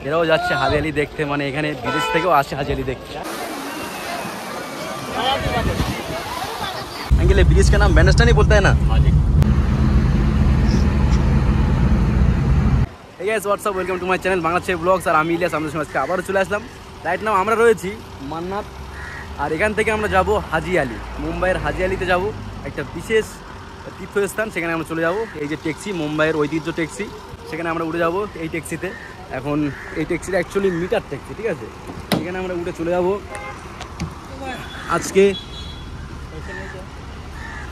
এরাও যাচ্ছে হাজিয়ালি দেখতে, মানে এখানে বিদেশ থেকেও আসে হাজিয়ালি দেখতে। अंकल ये ब्रिज का नाम बैंडस्टैंड ही बोलता है ना? हाँ जी। Hey guys, what's up? Welcome to my channel Bangladesh blogs. আর আমি ইলিয়াস, আমাদের সঙ্গে আবারও চলে আসলাম। রাইট নাও আমরা রয়েছি মান্নাত, আর এখান থেকে আমরা যাব হাজিয়ালি, মুম্বাইয়ের হাজিয়ালিতে যাব, একটা বিশেষ তীর্থস্থান। সেখানে আমরা চলে যাব। এই যে ট্যাক্সি, মুম্বাইয়ের ঐতিহ্য ট্যাক্সি, সেখানে আমরা উঠে যাব এই ট্যাক্সিতে। এখন এই ট্যাক্সিটা অ্যাকচুয়ালি মিটার ট্যাক্সি, ঠিক আছে? এখানে আমরা উঠে চলে যাব আজকে।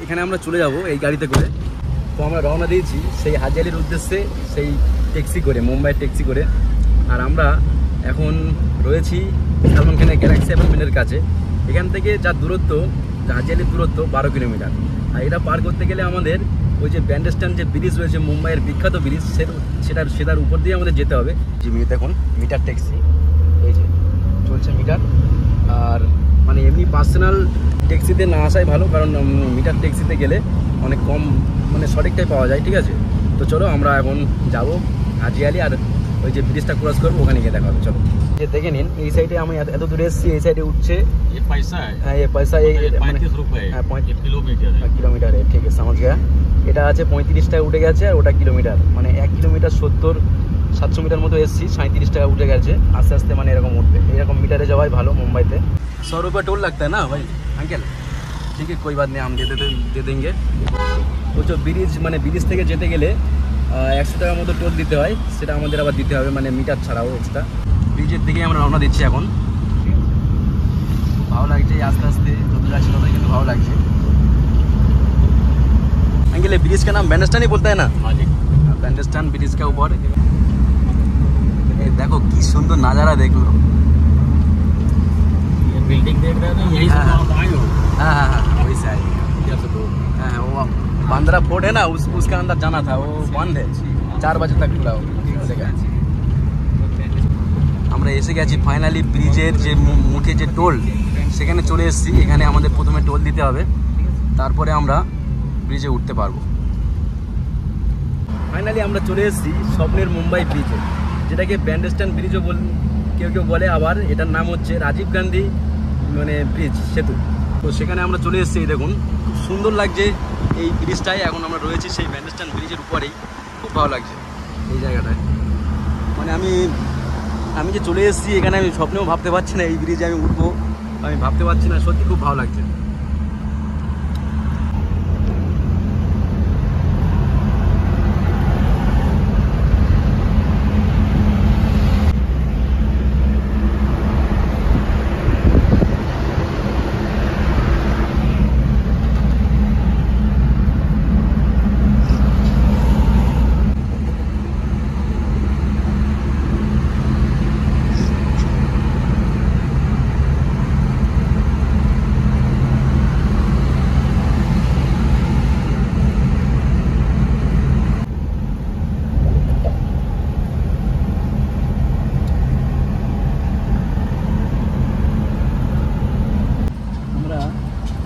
এখানে আমরা চলে যাব এই গাড়িতে করে। তো আমরা রওনা দিয়েছি সেই হাজিয়ালির উদ্দেশ্যে, সেই ট্যাক্সি করে, মুম্বাইয়ের ট্যাক্সি করে। আর আমরা এখন রয়েছি সালমান খানের গ্যালাক্সি অ্যাপার্টমেন্টের কাছে। এখান থেকে যার দূরত্ব, হাজিয়ালির দূরত্ব 12 কিলোমিটার। আর এটা পার করতে গেলে আমাদের ওই যে ব্যান্ডস্ট্যান্ড যে ব্রিজ রয়েছে, মুম্বাইয়ের বিখ্যাত ব্রিজ, সেটার উপর দিয়ে আমাদের যেতে হবে। যে দেখুন মিটার ট্যাক্সি, এই যে চলছে মিটার। আর মানে এমনি পার্সোনাল ট্যাক্সিতে না আসাই ভালো, কারণ মিটার ট্যাক্সিতে গেলে অনেক কম মানে সঠিকটাই পাওয়া যায়, ঠিক আছে? তো চলো আমরা এখন যাব হাজিয়ালি, আর ওই যে ব্রিজটা ক্রস করবো, ওখানে গিয়ে দেখা হবে। চলো, যে দেখে নিন এই সাইডে আমি এত দূরে এসেছি, এই সাইডে উঠছে হ্যাঁ এই পয়সা 35 কিলোমিটার। ঠিক আছে, समझ गया। এটা আছে 35 টাকা উঠে গেছে, আর ওটা কিলোমিটার, মানে 1 কিলোমিটার 70-700 মিটার মতো এসেছি, 37 টাকা উঠে গেছে। আস্তে আস্তে মানে এরকম উঠবে, এরকম মিটারে যাওয়াই ভালো মুম্বাইতে। 100 रुपये टोल लगता है ना भाई अंकल? ठीक है, कोई बात नहीं, हम दे देंगे। वो जो ব্রিজ, মানে ব্রিজ থেকে যেতে গেলে 100 টাকার মতো টোল দিতে হয়, সেটা আমাদের আবার দিতে হবে, মানে মিটার ছাড়াও এক্সট্রা। ব্রিজের দিকে আমরা রওনা দিচ্ছি এখন। ভালো লাগছে আস্তে আস্তে যত যাচ্ছি ততই কিন্তু ভালো লাগছে। अंकल ये ब्रिज का नाम बैंडस्टैंड ही बोलता है ना? हाँ जी, बैंडस्टैंड ब्रिज के ऊपर। देखो की सुंदर नज़ारा, देख लो बिल्डिंग देख रहे हो, यही से आप आए हो? हाँ, वही से आए। हाँ, वो बांद्रा फोर्ट है ना, उसका अंदर जाना था, वो बंद है, 4 बजे तक खुला हो। আমরা এসে গেছি ফাইনালি ব্রিজের যে মুখে যে টোল, সেখানে চলে এসেছি। এখানে আমাদের প্রথমে টোল দিতে হবে, তারপরে আমরা ব্রিজে উঠতে পারবো। ফাইনালি আমরা চলে এসেছি স্বপ্নের মুম্বাই ব্রিজে, যেটাকে ব্যান্ডস্ট্যান্ড ব্রিজও কেউ কেউ বলে, আবার এটার নাম হচ্ছে রাজীব গান্ধী মানে ব্রিজ, সেতু। তো সেখানে আমরা চলে এসেছি। দেখুন খুব সুন্দর লাগছে এই ব্রিজটায়। এখন আমরা রয়েছি সেই ব্যান্ডস্ট্যান্ড ব্রিজের উপরেই, খুব ভালো লাগছে এই জায়গাটায়। মানে আমি যে চলে এসেছি এখানে, আমি স্বপ্নেও ভাবতে পারছি না এই ব্রিজে আমি উঠবো, আমি ভাবতে পারছি না, সত্যি খুব ভালো লাগছে।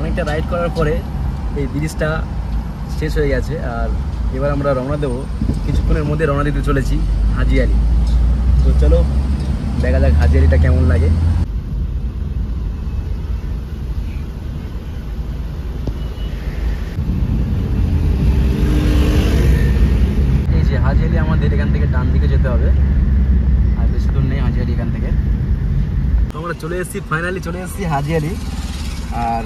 অনেকটা রাইড করার পরে এই ব্রিজটা শেষ হয়ে গেছে, আর এবার আমরা রওনা দেবো। কিছুক্ষণের মধ্যে রওনা দিতে চলেছি হাজিয়ালি। তো চলো দেখা যাক হাজিয়ালিটা কেমন লাগে। এই যে হাজিয়ালি, আমাদের এখান থেকে ডান দিকে যেতে হবে, আর বেশি দূর নেই হাজিয়ালি এখান থেকে। তো আমরা চলে এসেছি, ফাইনালি চলে এসেছি হাজিয়ালি। আর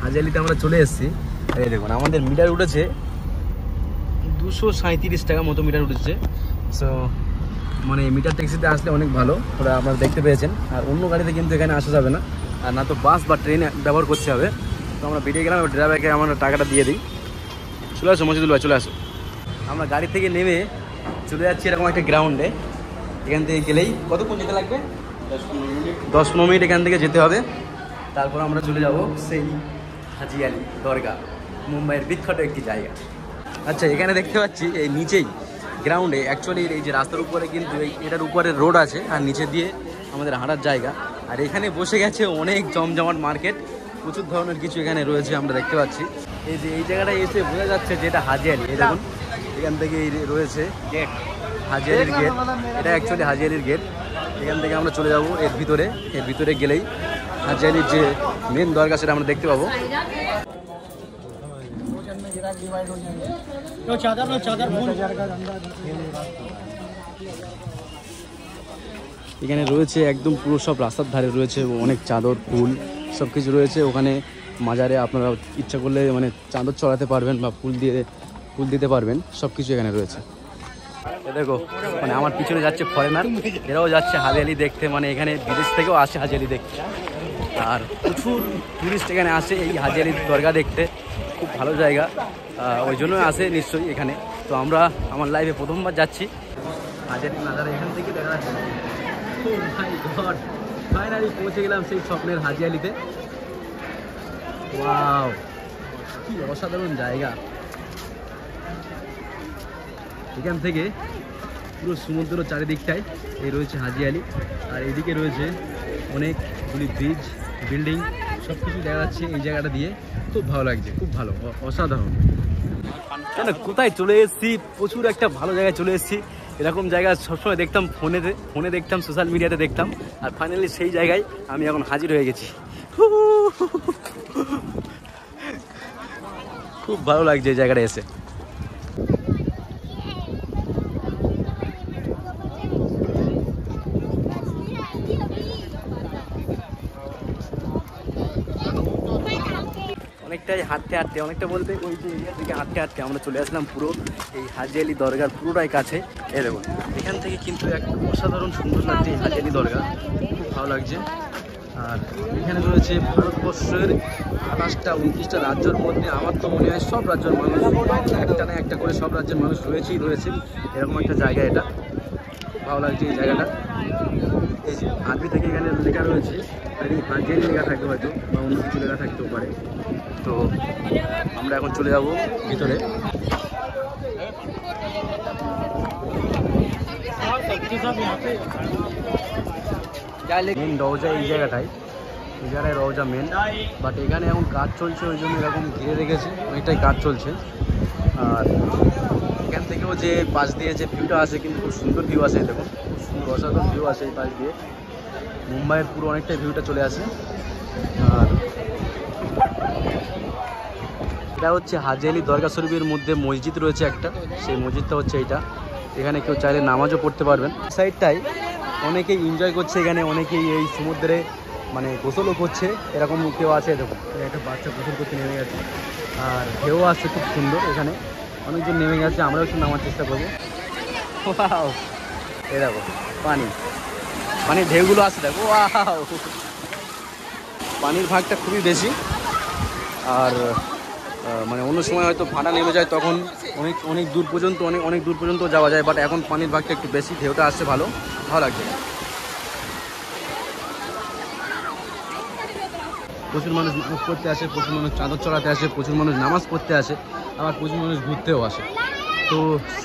হাজিয়ালিতে আমরা চলে এসেছি। এই দেখুন আমাদের মিটার উঠেছে 237 টাকা মতো মিটার উঠেছে। সো মানে মিটার ট্যাক্সিতে আসলে অনেক ভালো, ওরা আপনারা দেখতে পেয়েছেন। আর অন্য গাড়িতে কিন্তু এখানে আসা যাবে না, আর না তো বাস বা ট্রেনে ব্যবহার করতে হবে। তো আমরা বেরিয়ে গেলাম, ড্রাইভারকে আমরা টাকাটা দিয়ে দিই। চলে আসো মজিদুল ভাই, চলে আসো। আমরা গাড়ি থেকে নেমে চলে যাচ্ছি এরকম একটা গ্রাউন্ডে। এখান থেকে গেলেই কতক্ষণ যেতে লাগবে? 10-15 মিনিট এখান থেকে যেতে হবে। তারপর আমরা চলে যাব সেই হাজিয়ালি দরগা, মুম্বাইয়ের বিখ্যাত একটি জায়গা। আচ্ছা, এখানে দেখতে পাচ্ছি এই নিচেই গ্রাউন্ডে, অ্যাকচুয়ালি এই যে রাস্তার উপরে কিন্তু এটার উপরে রোড আছে, আর নিচে দিয়ে আমাদের হাঁটার জায়গা। আর এখানে বসে গেছে অনেক জমজমাট মার্কেট, প্রচুর ধরনের কিছু এখানে রয়েছে আমরা দেখতে পাচ্ছি। এই যে এই জায়গাটায় এসে বোঝা যাচ্ছে যে এটা হাজি আলি। এই দেখুন এখান থেকে রয়েছে গেট, হাজি আলির গেট। এটা অ্যাকচুয়ালি হাজি আলির গেট। এখান থেকে আমরা চলে যাব এর ভিতরে গেলেই হাজি আলির যে মেন দরগা সেটা আমরা দেখতে পাবো। এখানে রয়েছে একদম পুরো সব রাস্তার ধারে রয়েছে অনেক চাদর, ফুল সব কিছু রয়েছে। ওখানে মাজারে আপনারা ইচ্ছা করলে মানে চাদর চড়াতে পারবেন বা ফুল দিতে পারবেন, সব কিছু এখানে রয়েছে। দেখো মানে আমার পিছনে যাচ্ছে ফরেনার, এরাও যাচ্ছে হাজি আলি দেখতে। মানে এখানে বিদেশ থেকেও আসে হাজি আলি দেখতে, আর প্রচুর টুরিস্ট এখানে আসে এই হাজি আলির দরগা দেখতে। খুব ভালো জায়গা, ওই জন্যই আসে নিশ্চয়ই এখানে। তো আমরা আমার লাইফে প্রথমবার যাচ্ছি হাজি আলির নাজারা এখান থেকে দেখা যাচ্ছে। ও মাই গড, ফাইনালি পৌঁছে গেলাম সেই স্বপ্নের হাজি আলিতে। ওয়াও, কি অসাধারণ জায়গা। এখান থেকে পুরো সমুদ্র চারিদিকটায় এই রয়েছে হাজি আলি, আর এদিকে রয়েছে অনেকগুলি ব্রিজ, বিল্ডিং, সব কিছু দেখা যাচ্ছে এই জায়গাটা দিয়ে। খুব ভালো লাগছে, খুব ভালো, অসাধারণ। কেন কোথায় চলে এসেছি, প্রচুর একটা ভালো জায়গায় চলে এসেছি। এরকম জায়গা সবসময় দেখতাম ফোনে দেখতাম, সোশ্যাল মিডিয়াতে দেখতাম, আর ফাইনালি সেই জায়গায় আমি এখন হাজির হয়ে গেছি। খুব ভালো লাগছে এই জায়গাটা এসে। অনেকটাই হাঁটতে অনেকটা বলতে ওই যে এরিয়া থেকে হাঁটতে আমরা চলে আসলাম পুরো এই হাজি আলি দরগার পুরোটাই কাছে। এই দেখুন এখান থেকে কিন্তু একটা অসাধারণ সুন্দর লাগছে এই হাজি আলি দরগা, খুব ভালো লাগছে। আর এখানে রয়েছে ভারতবর্ষের 28টা 29টা রাজ্যের মধ্যে আমার তো মনে হয় সব রাজ্যের মানুষ, একটা না একটা করে সব রাজ্যের মানুষ রয়েছে এরকম একটা জায়গা। এটা খুব ভালো লাগছে এই জায়গাটা। এই যে আরবি থেকে এখানে লেখা রয়েছে, আর এই হাজি আলি লেখা থাকবে হয়তো, বা অন্য কিছু লেখা থাকতেও পারে। তো আমরা এখন চলে যাব ভিতরে। মেন রওজা এই জায়গাটায় রওজা মেন, বাট এখানে এখন কাজ চলছে, ওই জন্য এরকম ঘিরে রেখেছে, অনেকটাই কাজ চলছে। আর এখান থেকেও যে পাশ দিয়ে যে ভিউটা আসে কিন্তু খুব সুন্দর ভিউ আসে, দেখুন খুব সুন্দর অসাধারণ ভিউ আসে এই পাশ দিয়ে। মুম্বাইয়ের পুরো অনেকটাই ভিউটা চলে আসে। আর এটা হচ্ছে হাজি আলি দরগা শরীফের মধ্যে মসজিদ রয়েছে একটা, সেই মসজিদটা হচ্ছে এইটা। এখানে কেউ চাইলে নামাজও পড়তে পারবেন। সাইডটাই অনেকেই এনজয় করছে, এখানে অনেকেই এই সমুদ্রে মানে গোসলও করছে, এরকম কেউ আছে। দেখুন একটা বাচ্চা গোসল করতে নেমে গেছে, আর ঢেউ আসছে খুব সুন্দর। এখানে অনেকজন নেমে গেছে, আমরাও একটু নামার চেষ্টা করবো। এই দেখো পানির ঢেউগুলো আসছে, দেখো ওয়াও, পানির ভাগটা খুবই বেশি। আর মানে অন্য সময় হয়তো ভাড়া নেমে যায়, তখন অনেক দূর পর্যন্ত যাওয়া যায়, বাট এখন পানির ভাগটা একটু বেশি, ঢেউটা আসছে ভালো লাগছে। প্রচুর মানুষ নামাজ পড়তে আসে, প্রচুর মানুষ চাদর চড়াতে আসে, প্রচুর মানুষ নামাজ পড়তে আসে, আবার প্রচুর মানুষ ঘুরতেও আসে। তো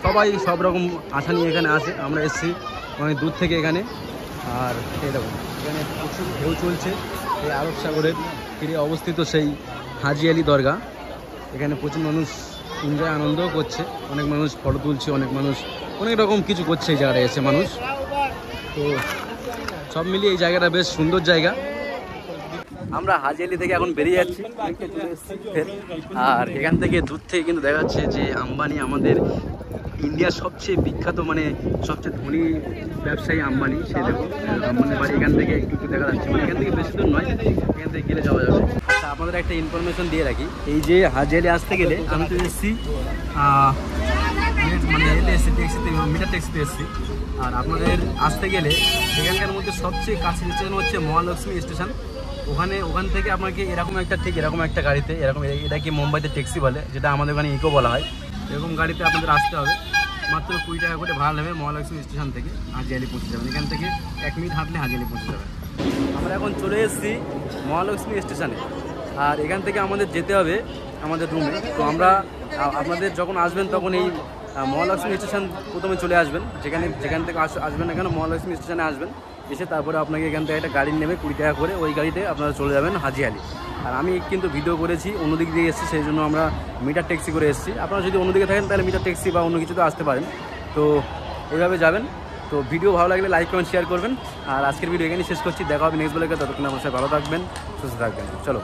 সবাই সব রকম আশা নিয়ে এখানে আসে। আমরা এসেছি অনেক দূর থেকে এখানে। আর এই দেখুন এখানে প্রচুর ঢেউ চলছে, এই আরব সাগরের তীরে অবস্থিত সেই হাজি আলি দরগা। এখানে প্রচুর মানুষ এনজয় আনন্দও করছে, অনেক মানুষ ফটো তুলছে, অনেক মানুষ অনেক রকম কিছু করছে এই জায়গাটায় এসে মানুষ। তো সব মিলিয়ে এই জায়গাটা বেশ সুন্দর জায়গা। আমরা হাজি আলি থেকে এখন বেরিয়ে যাচ্ছি, আর এখান থেকে দূর থেকে কিন্তু দেখা যাচ্ছে যে আম্বানি, আমাদের ইন্ডিয়ার সবচেয়ে বিখ্যাত মানে সবচেয়ে ধনী ব্যবসায়ী আম্বানি, সে দেখুন আম্বানির বাড়ি এখান থেকে একটু দেখা যাচ্ছে। মানে এখান থেকে বেশি দূর নয়, এখান থেকে গেলে যাওয়া যাবে। আচ্ছা আপনাদের একটা ইনফরমেশন দিয়ে রাখি, এই যে হাজি আলি আসতে গেলে আমি তো এসেছি মানে মিটার ট্যাক্সিতে এসেছি। আর আপনাদের আসতে গেলে এখানকার মধ্যে সবচেয়ে কাছে স্টেশন হচ্ছে মহালক্ষ্মী স্টেশন। ওখান থেকে আপনাকে এরকম একটা গাড়িতে, এটাকে মুম্বাইতে ট্যাক্সি বলে, যেটা আমাদের ওখানে ইকো বলা হয়, এরকম গাড়িতে আপনাদের আসতে হবে। মাত্র 20 টাকা করে ভাড়া নেবে মহালক্ষ্মী স্টেশন থেকে হাজি আলি পৌঁছে যাবেন। এখান থেকে 1 মিনিট হাঁটলে হাজি আলি পৌঁছে যাবেন। আমরা এখন চলে এসেছি মহালক্ষ্মী স্টেশনে, আর এখান থেকে আমাদের যেতে হবে আমাদের রুমে। তো আমরা আপনাদের যখন আসবেন তখন এই মহালক্ষ্মী স্টেশন প্রথমে চলে আসবেন, যেখান থেকে আসবেন না কেন মহালক্ষ্মী স্টেশনে আসবেন। এসে তারপরে আপনাকে এখান থেকে একটা গাড়ি নেবে 20 টাকা করে, ওই গাড়িতে আপনারা চলে যাবেন হাজিয়ালি। আর আমি কিন্তু ভিডিও করেছি অন্যদিক দিয়ে এসেছি, সেই জন্য আমরা মিটার ট্যাক্সি করে এসেছি। আপনারা যদি অন্যদিকে থাকেন তাহলে মিটার ট্যাক্সি বা অন্য কিছুতে আসতে পারেন। তো এইভাবে যাবেন। তো ভিডিও ভালো লাগলে লাইক কমেন্ট শেয়ার করবেন। আর আজকের ভিডিও এখানেই শেষ করছি, দেখা হবে নেক্সট ব্লগে। ততক্ষণ আমার সাথে ভালো থাকবেন, সুস্থ থাকবেন। চলো।